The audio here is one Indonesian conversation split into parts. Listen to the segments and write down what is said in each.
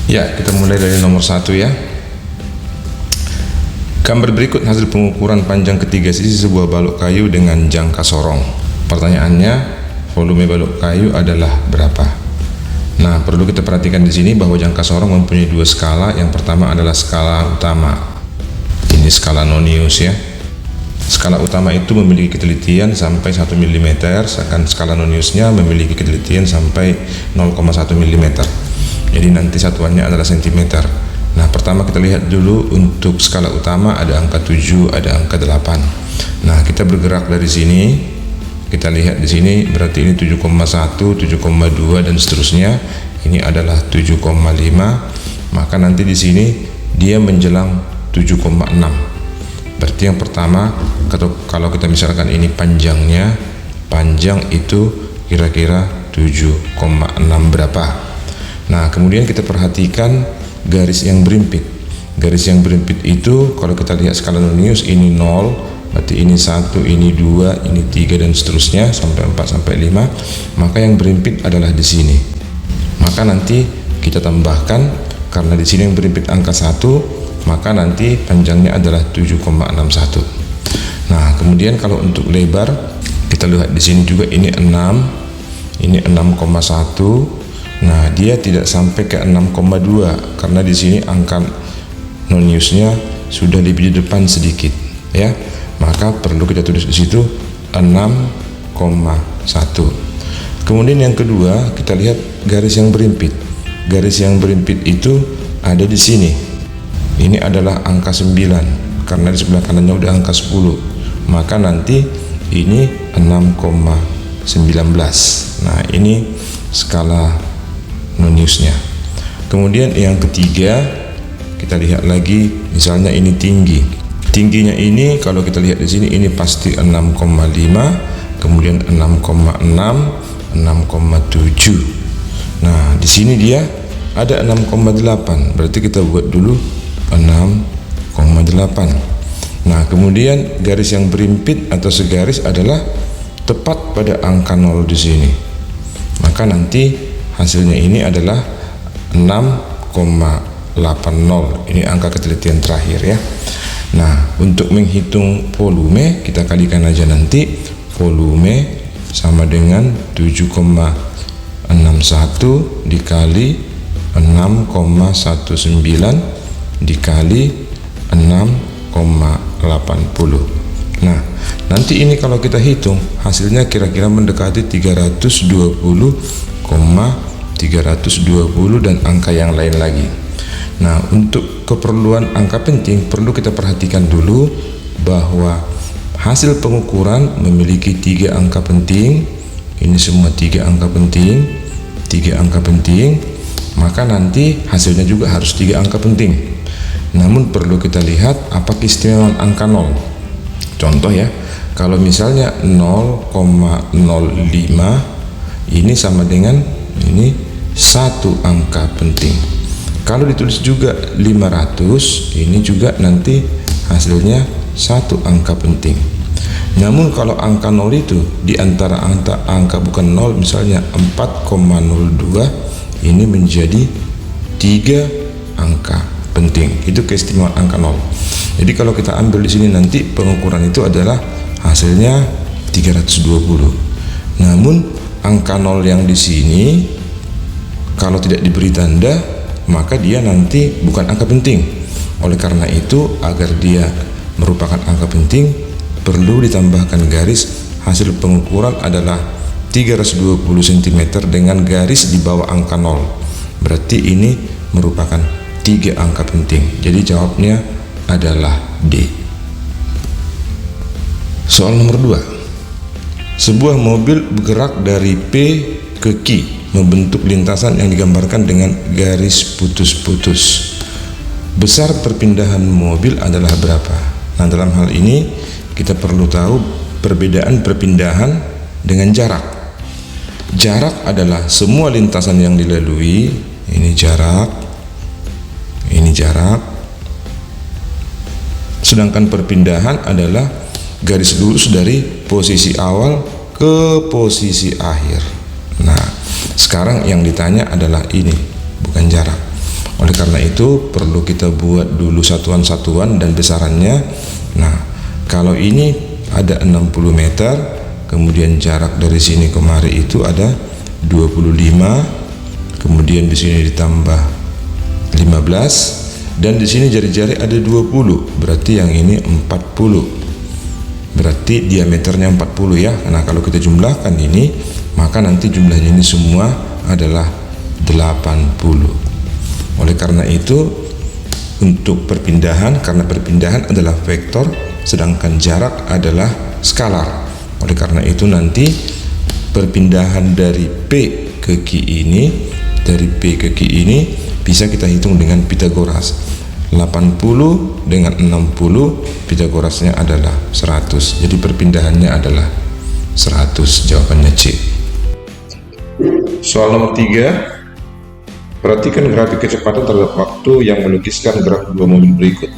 Ya, kita mulai dari nomor 1 ya. Gambar berikut hasil pengukuran panjang ketiga sisi sebuah balok kayu dengan jangka sorong. Pertanyaannya, volume balok kayu adalah berapa? Nah, perlu kita perhatikan di sini bahwa jangka sorong mempunyai dua skala. Yang pertama adalah skala utama. Ini skala Nonius ya. Skala utama itu memiliki ketelitian sampai 1 mm, sedangkan skala Noniusnya memiliki ketelitian sampai 0,1 mm. Jadi nanti satuannya adalah cm. Nah, pertama kita lihat dulu untuk skala utama ada angka 7, ada angka 8. Nah, kita bergerak dari sini. Kita lihat di sini berarti ini 7,1, 7,2 dan seterusnya. Ini adalah 7,5. Maka nanti di sini dia menjelang 7,6. Berarti yang pertama kalau kita misalkan ini panjangnya, panjang itu kira-kira 7,6 berapa. Nah, kemudian kita perhatikan garis yang berimpit. Garis yang berimpit itu kalau kita lihat skala Nonius ini 0, berarti ini 1, ini 2, ini 3 dan seterusnya sampai 4 sampai 5. Maka yang berimpit adalah di sini. Maka nanti kita tambahkan, karena di sini yang berimpit angka 1, maka nanti panjangnya adalah 7,61. Nah, kemudian kalau untuk lebar kita lihat di sini juga ini 6, ini 6,1. Nah, dia tidak sampai ke 6,2 karena di sini angka Noniusnya sudah lebih di depan sedikit ya. Maka perlu kita tulis di situ 6,1. Kemudian yang kedua, kita lihat garis yang berimpit. Garis yang berimpit itu ada di sini. Ini adalah angka 9 karena di sebelah kanannya udah angka 10. Maka nanti ini 6,19. Nah, ini skala Noniusnya. Kemudian yang ketiga, kita lihat lagi misalnya ini tinggi. Tingginya ini kalau kita lihat di sini ini pasti 6,5, kemudian 6,6, 6,7. Nah, di sini dia ada 6,8. Berarti kita buat dulu 6,8. Nah, kemudian garis yang berimpit atau segaris adalah tepat pada angka 0 di sini. Maka nanti hasilnya ini adalah 6,80. Ini angka ketelitian terakhir ya. Nah, untuk menghitung volume kita kalikan aja nanti. Volume sama dengan 7,61 dikali 6,19 dikali 6,80. Nah, nanti ini kalau kita hitung hasilnya kira-kira mendekati 320 dan angka yang lain lagi. Nah, untuk keperluan angka penting perlu kita perhatikan dulu bahwa hasil pengukuran memiliki 3 angka penting. Ini semua 3 angka penting, 3 angka penting. Maka nanti hasilnya juga harus 3 angka penting. Namun perlu kita lihat apa keistimewaan angka 0. Contoh ya, kalau misalnya 0,05 ini sama dengan ini 1 angka penting. Kalau ditulis juga 500, ini juga nanti hasilnya 1 angka penting. Namun kalau angka 0 itu di antara angka bukan 0, misalnya 4,02, ini menjadi 3 angka penting. Itu keistimewaan angka 0. Jadi kalau kita ambil di sini nanti pengukuran itu adalah hasilnya 320. Namun angka 0 yang di sini kalau tidak diberi tanda, maka dia nanti bukan angka penting. Oleh karena itu, agar dia merupakan angka penting, perlu ditambahkan garis hasil pengukuran adalah 320 cm dengan garis di bawah angka 0. Berarti ini merupakan 3 angka penting. Jadi jawabnya adalah D. Soal nomor 2. Sebuah mobil bergerak dari P ke Q membentuk lintasan yang digambarkan dengan garis putus-putus. Besar perpindahan mobil adalah berapa? Nah, dalam hal ini kita perlu tahu perbedaan perpindahan dengan jarak. Jarak adalah semua lintasan yang dilalui. Ini jarak, ini jarak. Sedangkan perpindahan adalah garis lurus dari posisi awal ke posisi akhir. Nah, sekarang yang ditanya adalah ini, bukan jarak. Oleh karena itu perlu kita buat dulu satuan-satuan dan besarannya. Nah, kalau ini ada 60 meter, kemudian jarak dari sini kemari itu ada 25, kemudian di sini ditambah 15, dan di sini jari-jari ada 20, berarti yang ini 40. Berarti diameternya 40 ya. Nah, kalau kita jumlahkan ini, maka nanti jumlahnya ini semua adalah 80. Oleh karena itu, untuk perpindahan, karena perpindahan adalah vektor, sedangkan jarak adalah skalar. Oleh karena itu nanti perpindahan dari P ke Q ini, dari P ke Q ini bisa kita hitung dengan Pitagoras. 80 dengan 60, Pitagorasnya adalah 100. Jadi perpindahannya adalah 100. Jawabannya C. Soal nomor 3. Perhatikan grafik kecepatan terhadap waktu yang melukiskan graf dua mobil berikut.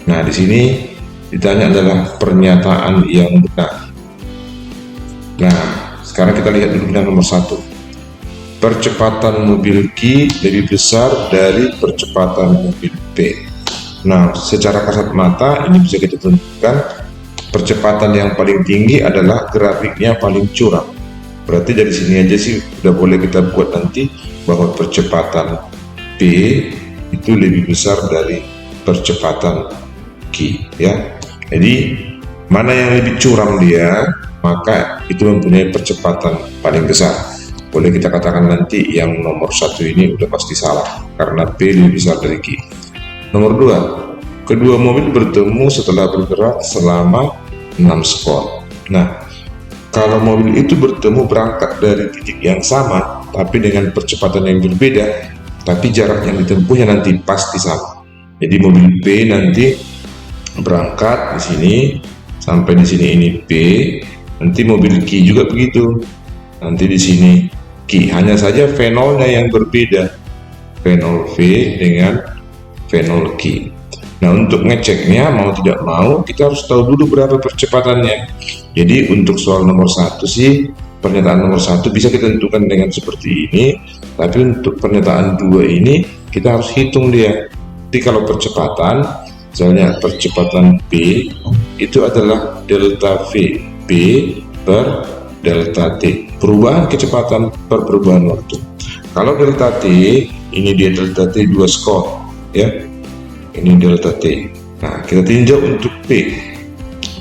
Nah, di sini ditanya adalah pernyataan yang benar. Nah, sekarang kita lihat dulu yang nomor 1. Percepatan mobil Q lebih besar dari percepatan mobil P. Nah, secara kasat mata ini bisa kita tentukan percepatan yang paling tinggi adalah grafiknya paling curam. Berarti dari sini aja sih udah boleh kita buat nanti bahwa percepatan P itu lebih besar dari percepatan Q ya. Jadi mana yang lebih curam dia, maka itu mempunyai percepatan paling besar. Boleh kita katakan nanti yang nomor 1 ini udah pasti salah karena P lebih besar dari Q. Nomor 2, kedua mobil bertemu setelah bergerak selama 6 skor. Nah, kalau mobil itu bertemu berangkat dari titik yang sama, tapi dengan percepatan yang berbeda, tapi jarak yang ditempuhnya nanti pasti sama. Jadi mobil P nanti berangkat di sini, sampai di sini ini P, nanti mobil Q juga begitu. Nanti di sini Q, hanya saja V0-nya yang berbeda. V0V dengan V0Q. Nah, untuk ngeceknya mau tidak mau kita harus tahu dulu berapa percepatannya. Jadi untuk soal nomor 1 sih, pernyataan nomor 1 bisa kita tentukan dengan seperti ini, tapi untuk pernyataan 2 ini kita harus hitung dia. Jadi kalau percepatan, misalnya percepatan P itu adalah delta V, P per delta T, perubahan kecepatan per perubahan waktu. Kalau delta T, ini dia delta T 2 skor ya. Ini delta T. Nah, kita tinjau untuk P.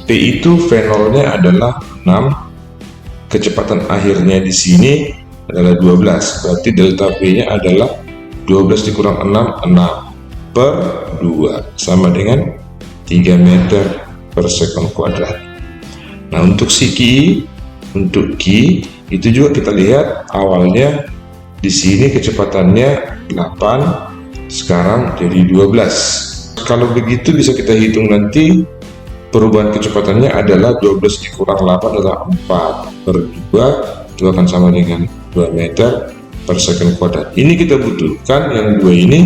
P itu V0-nya adalah 6, kecepatan akhirnya di sini adalah 12. Berarti delta V-nya adalah 12 dikurang 6, 6 per 2 sama dengan 3 meter per sekon kuadrat. Nah, untuk si Q, untuk Q itu juga kita lihat awalnya di sini kecepatannya 8, sekarang jadi 12. Kalau begitu bisa kita hitung nanti perubahan kecepatannya adalah 12 dikurang 8 adalah 4 per 2, itu akan sama dengan 2 meter per second kuadrat. Ini kita butuhkan yang 2 ini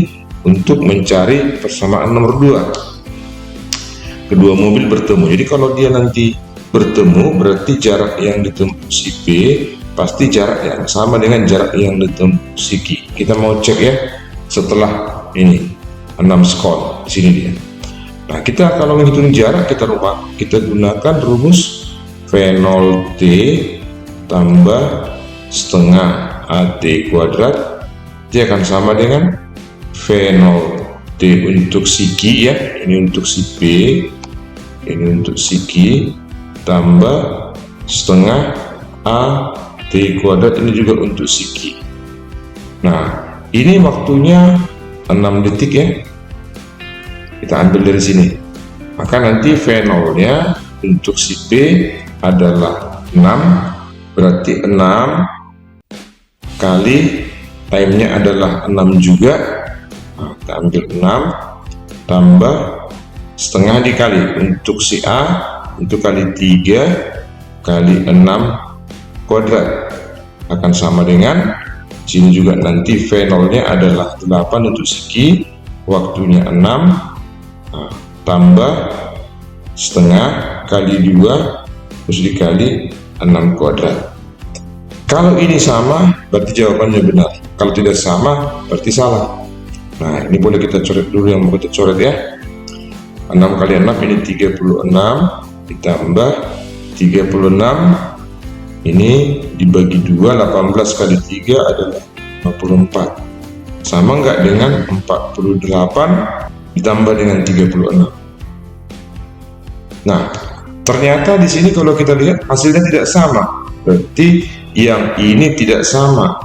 untuk mencari persamaan nomor 2. Kedua mobil bertemu, jadi kalau dia nanti bertemu berarti jarak yang ditempuh si P pasti jarak yang sama dengan jarak yang ditempuh si Q. Kita mau cek ya setelah ini 6 skor di sini dia. Nah, kita kalau menghitung jarak kita gunakan rumus V0T tambah setengah AT kuadrat, dia akan sama dengan V0T untuk si Q ya, ini untuk si P, ini untuk si Q, tambah setengah AT kuadrat, ini juga untuk si Q. Nah, ini waktunya 6 detik ya, kita ambil dari sini, maka nanti V0 nya untuk si P adalah 6, berarti 6 kali time nya adalah 6 juga. Nah, kita ambil 6 tambah setengah dikali untuk si A itu kali 3 kali 6 kuadrat akan sama dengan sini juga nanti V0 nya adalah 8 untuk si Q, waktunya 6, nah, tambah setengah kali 2 terus dikali 6 kuadrat. Kalau ini sama berarti jawabannya benar, kalau tidak sama berarti salah. Nah, ini boleh kita coret dulu yang mau kita coret ya. 6 kali 6 ini 36, ditambah 36 ini dibagi 2, 18 kali 3 adalah 54. Sama nggak dengan 48 ditambah dengan 36. Nah, ternyata di sini kalau kita lihat hasilnya tidak sama. Berarti yang ini tidak sama.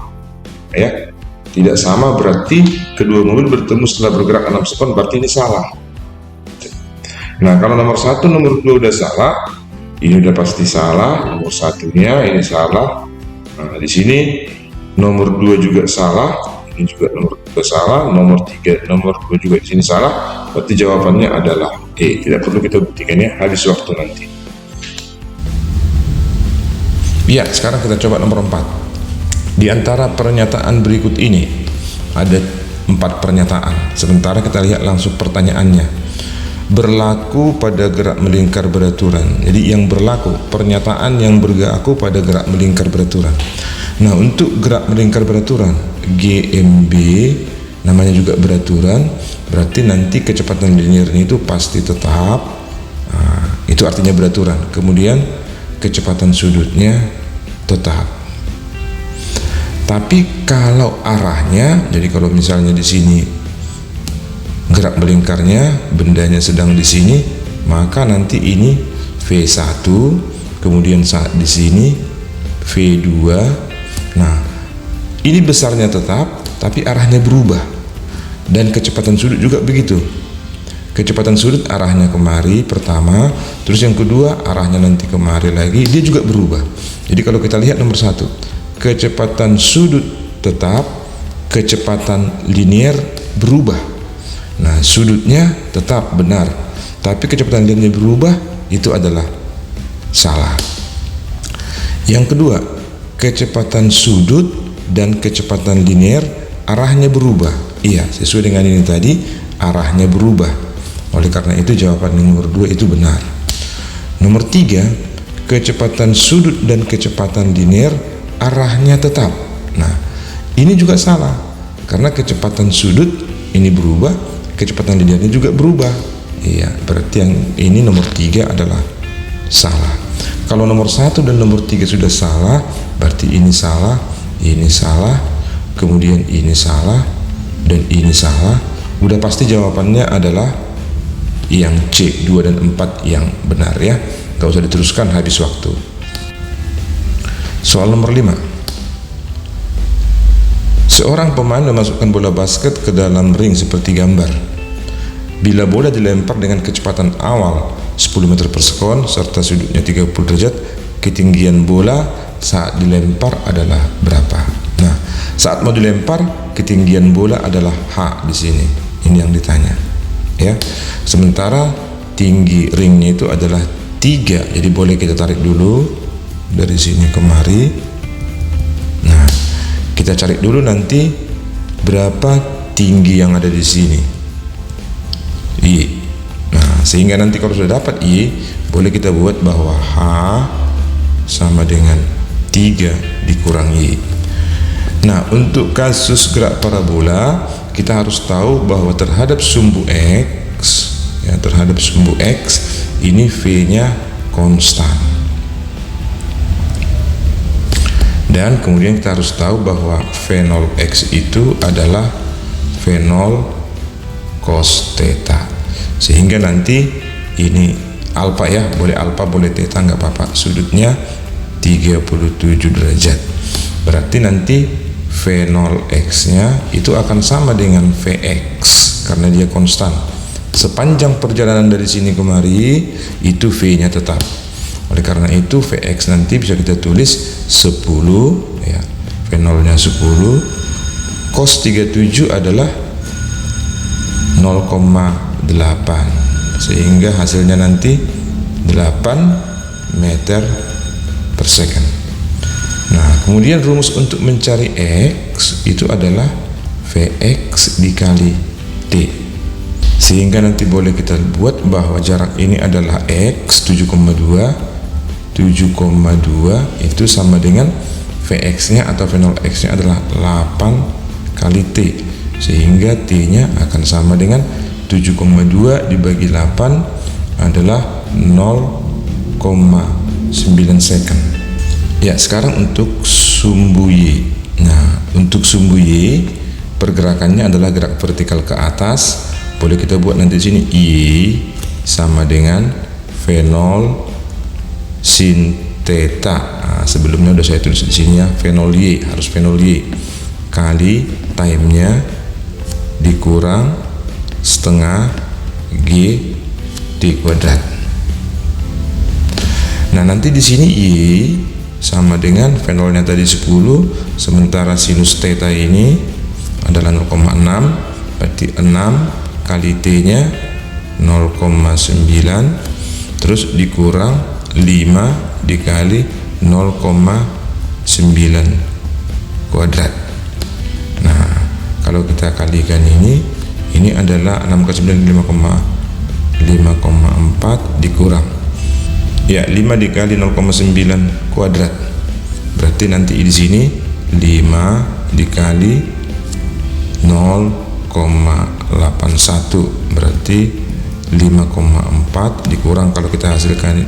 Ya. Tidak sama berarti kedua mobil bertemu setelah bergerak 6 sekon, berarti ini salah. Nah, kalau nomor 1, nomor 2 udah salah, ini udah pasti salah. Nomor satunya ini salah. Nah, di sini nomor 2 juga salah, ini juga nomor 2 salah, nomor 3, nomor 2 juga di sini salah. Berarti jawabannya adalah E. Tidak perlu kita buktikan ya, habis waktu nanti. Ya, sekarang kita coba nomor 4. Di antara pernyataan berikut ini ada 4 pernyataan. Sementara kita lihat langsung pertanyaannya. Berlaku pada gerak melingkar beraturan. Jadi yang berlaku, pernyataan yang berlaku pada gerak melingkar beraturan. Nah, untuk gerak melingkar beraturan, GMB namanya juga beraturan, berarti nanti kecepatan linearnya itu pasti tetap. Nah, itu artinya beraturan. Kemudian kecepatan sudutnya tetap. Tapi kalau arahnya, jadi kalau misalnya di sini gerak melingkarnya, bendanya sedang di sini, maka nanti ini V1, kemudian saat di sini V2. Nah, ini besarnya tetap, tapi arahnya berubah. Dan kecepatan sudut juga begitu. Kecepatan sudut arahnya kemari pertama, terus yang kedua arahnya nanti kemari lagi, dia juga berubah. Jadi kalau kita lihat nomor 1, kecepatan sudut tetap, kecepatan linear berubah. Nah, sudutnya tetap benar, tapi kecepatan linearnya berubah, itu adalah salah. Yang kedua, kecepatan sudut dan kecepatan linear arahnya berubah. Iya, sesuai dengan ini tadi, arahnya berubah. Oleh karena itu jawaban nomor 2 itu benar. Nomor 3, kecepatan sudut dan kecepatan linear arahnya tetap. Nah, ini juga salah, karena kecepatan sudut ini berubah, kecepatan linearnya juga berubah. Iya, berarti yang ini nomor 3 adalah salah. Kalau nomor 1 dan nomor 3 sudah salah, berarti ini salah, kemudian ini salah, dan ini salah. Udah pasti jawabannya adalah yang C, 2 dan 4 yang benar ya. Gak usah diteruskan, habis waktu. Soal nomor 5. Seorang pemain memasukkan bola basket ke dalam ring seperti gambar. Bila bola dilempar dengan kecepatan awal 10 meter per sekon serta sudutnya 30 derajat, ketinggian bola saat dilempar adalah berapa? Nah, saat mau dilempar, ketinggian bola adalah H di sini. Ini yang ditanya. Ya. Sementara tinggi ringnya itu adalah 3. Jadi boleh kita tarik dulu dari sini kemari. Nah, kita cari dulu nanti berapa tinggi yang ada di sini. I. Nah, sehingga nanti kalau sudah dapat I, boleh kita buat bahwa H sama dengan 3 dikurangi I. Nah, untuk kasus gerak parabola, kita harus tahu bahwa terhadap sumbu X, ya, terhadap sumbu X ini V-nya konstan. Dan kemudian kita harus tahu bahwa V0X itu adalah V0 cos theta, sehingga nanti ini alfa ya, boleh alfa boleh theta nggak apa-apa, sudutnya 37 derajat. Berarti nanti V0X nya itu akan sama dengan Vx karena dia konstan. Sepanjang perjalanan dari sini kemari itu V nya tetap. Oleh karena itu Vx nanti bisa kita tulis 10 ya, V0 nya 10, cos 37 adalah 0,8, sehingga hasilnya nanti 8 meter per second. Nah, kemudian rumus untuk mencari X itu adalah Vx dikali T, sehingga nanti boleh kita buat bahwa jarak ini adalah X 7,2 itu sama dengan Vx nya atau V0X nya adalah 8 kali T. sehingga T-nya akan sama dengan 7,2 dibagi 8 adalah 0,9 second. Ya, sekarang untuk sumbu Y. Nah, untuk sumbu Y pergerakannya adalah gerak vertikal ke atas. Boleh kita buat nanti di sini Y sama dengan V0 sin theta. Nah, sebelumnya udah saya tulis di sini ya, V0 Y, harus V0 Y kali time-nya dikurang setengah G T kuadrat. Nah, nanti di sini Y sama dengan V0 nya tadi 10, sementara sinus theta ini adalah 0,6, berarti 6 kali T nya 0,9 terus dikurang 5 dikali 0,9 kuadrat. Nah, kalau kita kalikan ini adalah 6 kali 9 5,4 dikurang, ya, 5 dikali 0,9 kuadrat, berarti nanti di sini 5 dikali 0,81 berarti 5,4 dikurang, kalau kita hasilkan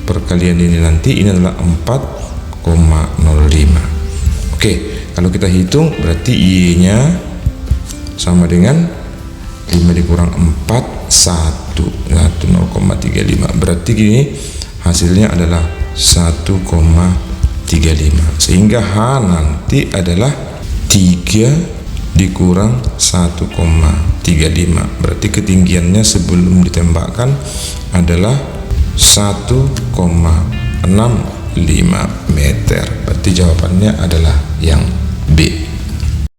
perkalian ini nanti ini adalah 4,05. Oke, kalau kita hitung berarti Y nya sama dengan 5 dikurang 4 0,35, berarti gini hasilnya adalah 1,35, sehingga H nanti adalah 3 dikurang 1,35, berarti ketinggiannya sebelum ditembakkan adalah 1,65 meter. Berarti jawabannya adalah yang